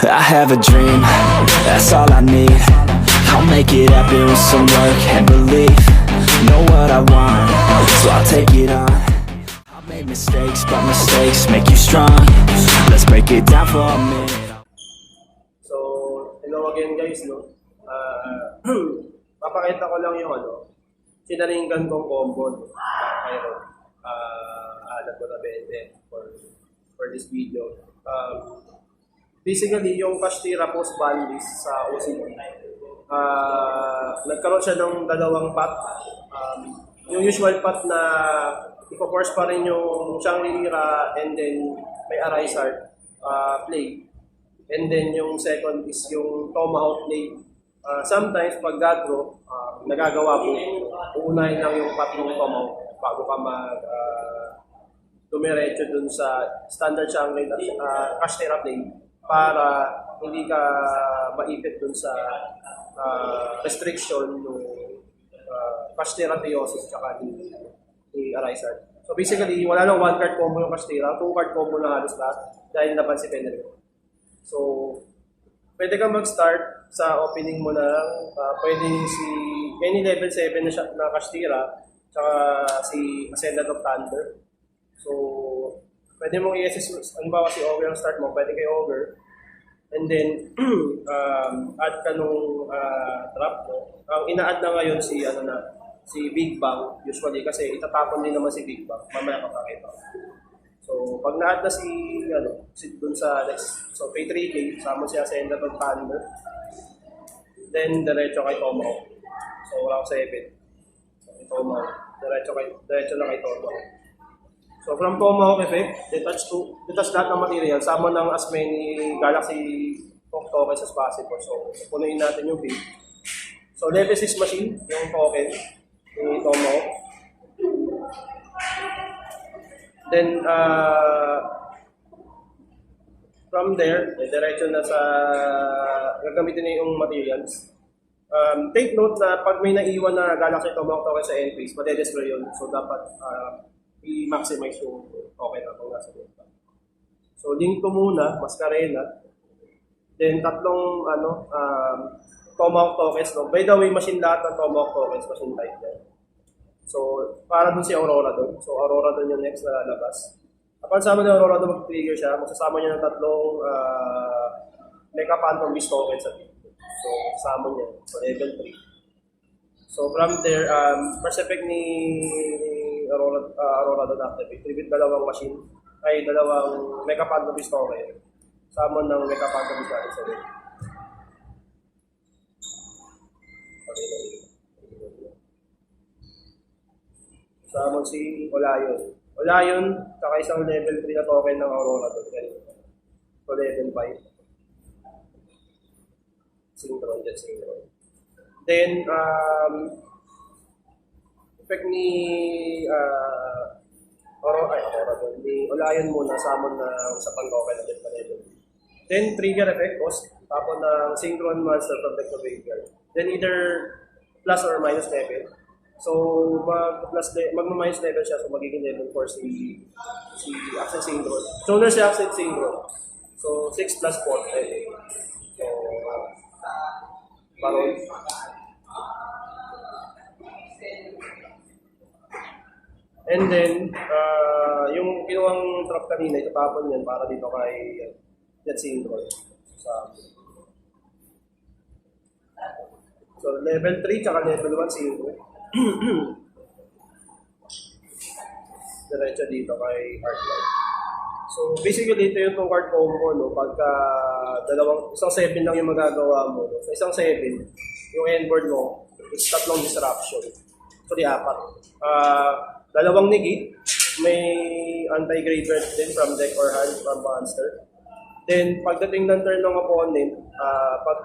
I have a dream, that's all I need. I'll make it happen with some work and belief. Know what I want, so I'll take it on. I've made mistakes, but mistakes make you strong. Let's break it down for a minute. So, hello again guys, no? Papakita ko lang yung sinaringgan kong combo, no? Ayun, alam ko na 20 for this video. Basically, yung Kashtira post ban list sa OCD, nagkaroon siya ng dalawang path. Yung usual path na ipo-force pa rin yung Shangri-La and then may Arisart play. And then yung second is yung Tomahawk play. Sometimes pag gadro, nagagawa po, uunahin lang yung path ng Tomahawk bago ka dumiretso dun sa standard Shangri-La Kashtira play para hindi ka maipit dun sa restriction ng Kashtira Theosis tsaka ni Arisart. So basically, wala lang one card combo yung Kashtira, two card combo na halos lahat dahil naban si Penelio. So, pwede ka mag-start sa opening mo ng pwedeng si any level 7 na Kashtira tsaka si Ascendant of Thunder. So, pwede mong i-assess, ano ba kasi over ang start mo, pwede kay over. And then, add ka nung trap mo. Ang ina-add na ngayon si Big Bang, usually kasi itatapon din naman si Big Bang. Mamaya makakita. So, pag na-add na si dun sa next, so pay 3K, sama siya sa Ascendant of Thunder. Then, diretso kay Tomahawk. So, wala ko 7. So, Tomahawk. Diretso lang kay Tomahawk. So from Tomahawk effect, detach lahat ng material, sama ng as many Galaxy tokens as possible. So punuin natin yung big. So level 6 machine, yung token ni Tomahawk. Then from there, diretso na sa gagamitin na yung materials. Take note na pag may naiwan na Galaxy Tomahawk token sa end phase, madedestroy yun. So dapat i-maximize yung token na kung nasa loob. So, link ko muna, Mascarena. Then, tatlong Tomahawk tokens. No? By the way, machine lahat ng Tomahawk tokens, machine type yan. So, para dun si Aurora dun. So, Aurora dun yung next na lalabas. Kapag sama ni Aurora dun mag-trigger siya, magsasama niya ng tatlong Mecha Phantom Beast tokens sa video. So, kasama niya. So, level 3. So, from there, first effect ni Aurora doon activate. Tribute dalawang machine, ay dalawang Mecha Phantom Beast token. Summon ng Mecha Phantom Beast natin sa rin. Summon si Olayon. Olayon, saka isang level 3 na token ng Aurora doon. So level 5. Synchron dyan, synchron. Then, effect ni Aurora doon. Ni Olayon muna, summon na sa pang-token na pa level. Then, trigger effect, cost, tapon ng synchron monster from the graveyard. Then, either plus or minus level. So, magma-minus level siya, so magiging level 4 si Accent Synchron. So, na si Accent Synchron. So, 6 plus 4. So, Baron. And then, yung kinuwang trap kanina, itapon yan para dito kay Jet Synchron. So, level 3 tsaka level 1 Synchron. Diretso dito kay Arclight. So, basically, ito yung card combo, no? Pagka isang 7 lang yung magagawa mo, no? Sa isang 7, yung endboard mo, it's tatlong disruption. So, di 4. Dalawang negate, may anti-graveyard din from deck or hand from monster. Then, pagdating ng turn ng opponent, pag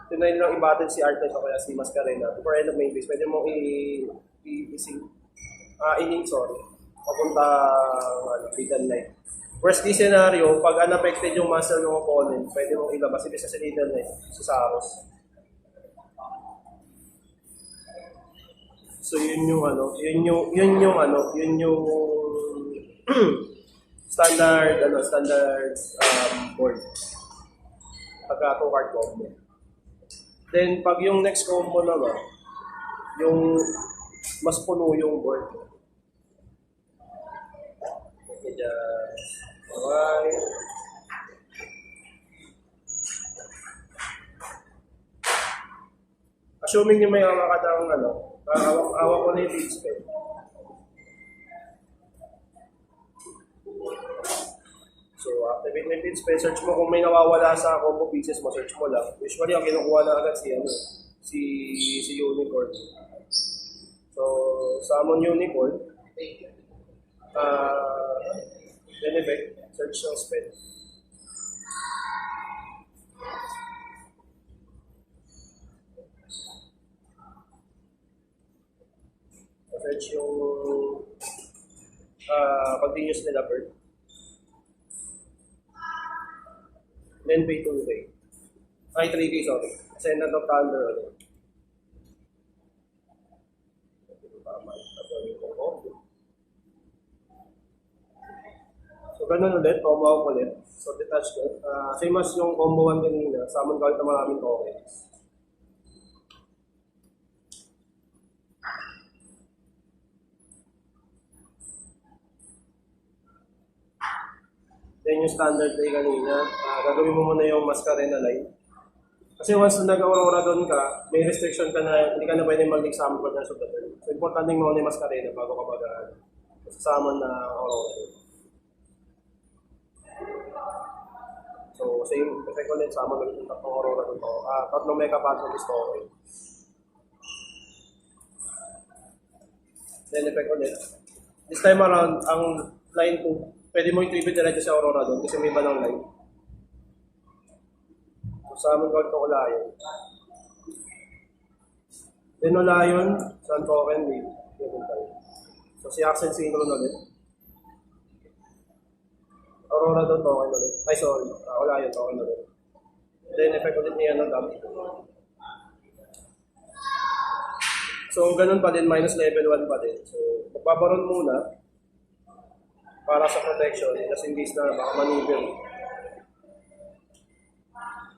tinry nilang i-battle si Arclight o kaya si Mascarena, before end of main phase, pwede mong papunta Legal Knight. Worst case scenario, pag unaffected yung master ng opponent, pwede mong ilabas ibig sa Legal Knight, si Saros. So yun yung standard board. pagka 2 card combo. Then, pag yung next combo naman, yung mas puno yung board. Okay, just, alright. Assuming yung may hawak ka ng hawak ko na yung lead spell. So, activate mo yung lead spell, search mo kung may nawawala sa combo pieces mo, search mo lang. Usually, ang kinukuha na agad si Unicorn. So, summon Unicorn. Then effect, search yung spell. Search yung continuous nila bird. Then pay 2K. Ay, 3K, sorry. Send out of thunder ulit. So, ganun ulit. Combo out ulit. So, detach ko. Same as yung combo 1 kanina. Summon ka ulit na maraming tokens. Then yung standard play kanina, gagawin mo muna yung Masquerena line. Kasi once na nag-aurora doon ka, may restriction ka na hindi ka na pwede mag-example for the rest of the turn. So importante mo muna yung Masquerena bago ka mag-summon na aurora doon. So same effect ulit, summon ulit yung tatlong aurora doon. Tatlong mecha phantom is okay. Then effect ulit. This time around, ang line 2, pwede mo i-tribute diretso sa Aurora doon kasi may iba ng line. So, summon ka ito Olayon. Then Olayon, saan token, may tayo. So, si Accent Synchron ulit. Aurora doon, token ulit. Ay, sorry. Olayon, token ulit. Then, effect ulit niya ng damage. So, ganun pa din, minus level 1 pa din. So, magbabaron muna para sa protection, just in case na baka manibel.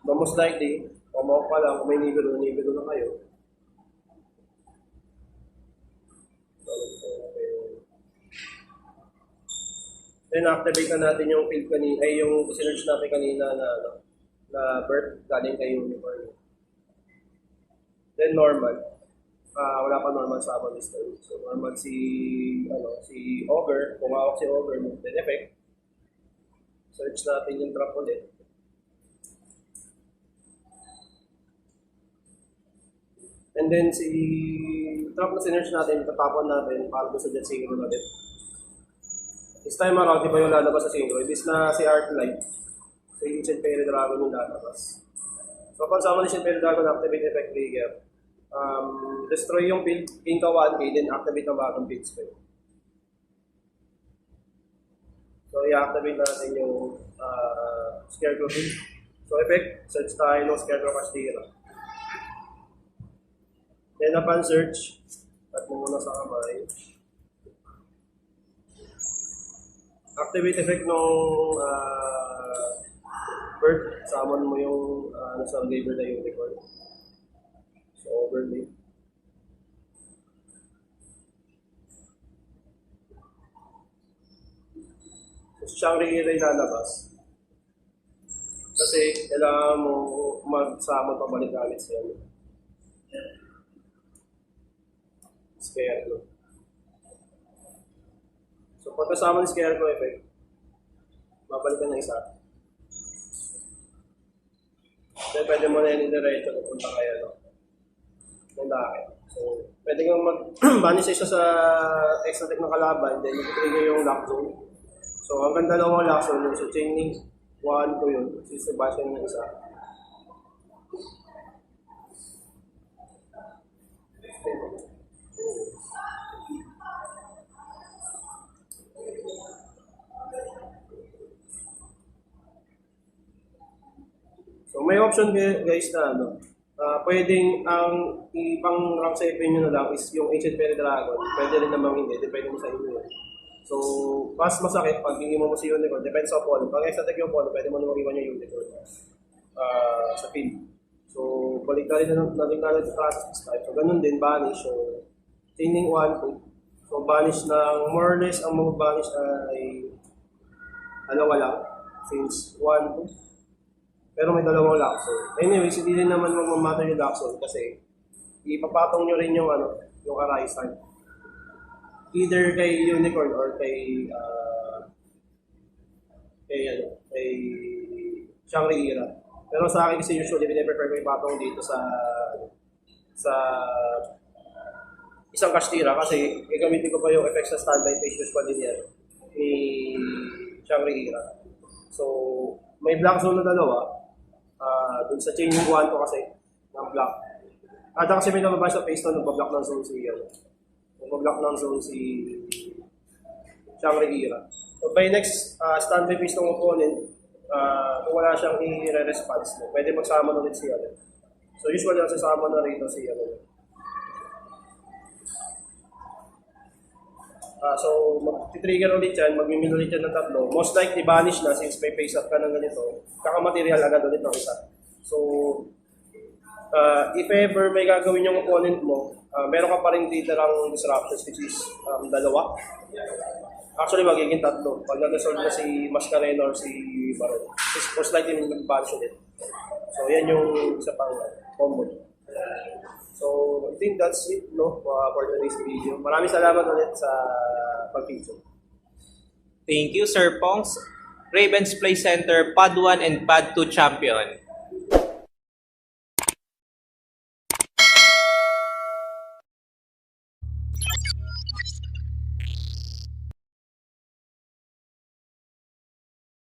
But most likely, pamawak pa lang, kung may nibel na kayo. Then activate na natin yung field kanina, ay yung sinerge natin kanina na bird galing kay Unicorn. Then normal. Wala pa normal summon this time. So normal si Ogre, kung hawak si Ogre, then effect. Search natin yung trap ulit. And then si trap na sinerge natin, tatapon natin para doon sa Jet Synchro ulit. This time around, di ba yung lalabas sa Synchro? Ibis na si Arclight. So yung Ancient Fairy Dragon yung lalabas. So pag summon ni Ancient Fairy Dragon, activate effect trigger. Destroy yung build, gain ka 1K, then activate ang bagong build spell. So, i-activate natin yung Scarecrow build. So, effect, search tayo ng Scarecrow Castira. Then, upon search, at mo muna sa kamay. Activate effect ng bird, summon mo yung nasa labor na Unicorn. So, overlay. So, Shangri-La lalabas. Kasi, kailangan mo mag-summon pabalik gamit siya. Scarecrow. So, pagkasama ng Scarecrow effect, mabalik ka ng isa. Then, pwede mo na yun i-diretso na punta kayo, So, pwede kang mag-banish isa sa extra tech ng kalaban, then i-trigger yung lock zone. So, hanggang dalawang lock zone, so chaining 1 ko yun, sisibasa ng isa. So, may option guys na pwedeng ang ipang rank sa event nyo na lang is yung Ancient Fairy Dragon. Pwede rin namang hindi, depende mo sa inyo. So, mas masakit pag hindi mo si Unicorn, depende sa opponent. Pag extra tech yung opponent, pwede mo namang iwan yung Unicorn. sa field. So, balik na rin sa process this time. So, ganun din, banish. So, chaining 1, 2. So, banish ng more or less, ang mga banish ay dalawa lang. Since 1, 2. Pero may dalawang Luxor. Anyways, hindi din naman magmamatter yung Luxor kasi ipapatong nyo rin yung yung Araisan. Either kay Unicorn or kay Shangri-Ira. Pero sa akin kasi usually piniprefer ko ipatong dito sa isang kastira kasi gagamitin ko pa yung effects na standby page usually niya ni Shangri-Ira. So, may black zone na dalawa. Dun sa chaining 1 ko kasi ng black. Kada kasi may nababasa sa face na nagpa-block ng zone si nagpa-block ng zone si Shangri-Ira. So by next standby phase ng opponent, kung wala siyang i-response, pwede magsama ulit siya. So usually nasasama na rito si so mag-trigger ulit yan, mag-min ulit yan ng tatlo. Most likely banish na since may face up ka ng ganito. Kaka-material agad ulit ng isa. So if ever may gagawin yung opponent mo, meron ka pa rin titirang disruptions which is dalawa. Actually magiging tatlo. Pag nag-resolve na si Mascareno or si Baron. Most likely mag-banish ulit. So yan yung isa pang combo. So I think that's it for today's video. Maraming salamat ulit sa pag-video. Thank you, Sir Pongs. Ravens Play Center, Pad 1 and Pad 2 champion.